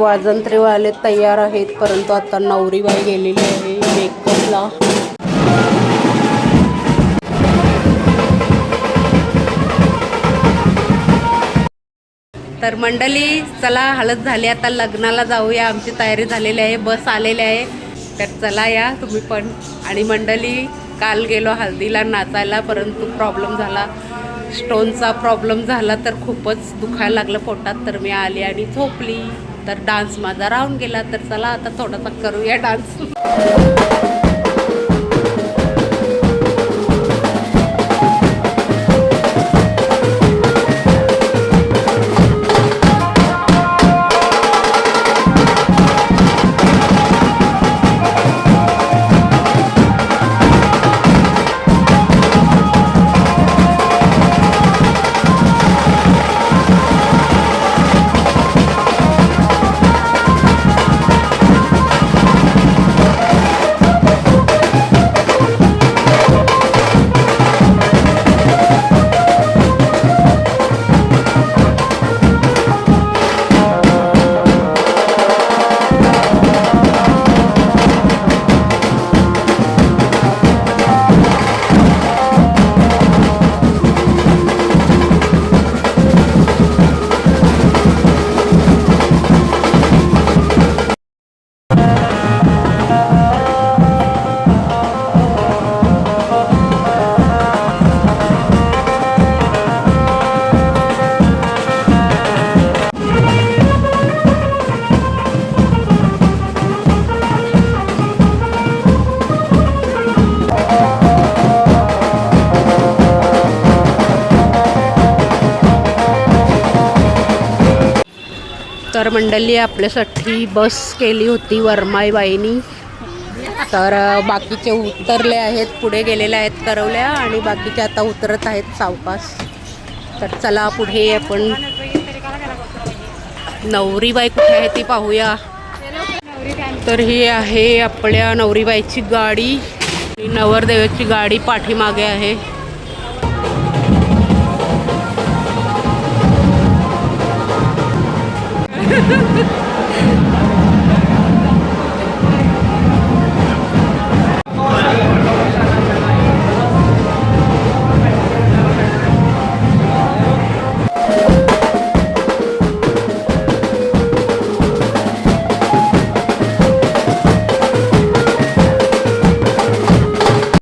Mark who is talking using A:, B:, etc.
A: वाजंत्रीवाले तयार आहेत, परंतु आता नवरीबाई गेलेली आहे मेकअपला. तर मंडळी चला, हळद झाली, आता लग्नाला जाऊया. आमची तयारी झालेली आहे, बस आलेली आहे. तर चला या तुम्ही पण. आणि मंडळी काल गेलो हळदीला नाचायला, परंतु प्रॉब्लेम झाला, स्टोनचा प्रॉब्लेम झाला, तर खूपच दुखायला लागलं पोटात. तर मी आली आणि झोपली. तर डान्स माझा राहून गेला. तर चला आता थोडासा करूया डान्स. तर मंडळी आपल्यासाठी बस केली होती वर्माईबाईंनी. तर बाकीचे उतरले आहेत, पुढे गेलेले आहेत करवल्या, आणि बाकीचे आता उतरत आहेत सावकाश. तर चला पुढे आपण नवरीबाई कुठे आहे ती पाहूया. तर ही आहे आपल्या नवरीबाईची गाडी, नवरदेवाची गाडी पाठीमागे आहे.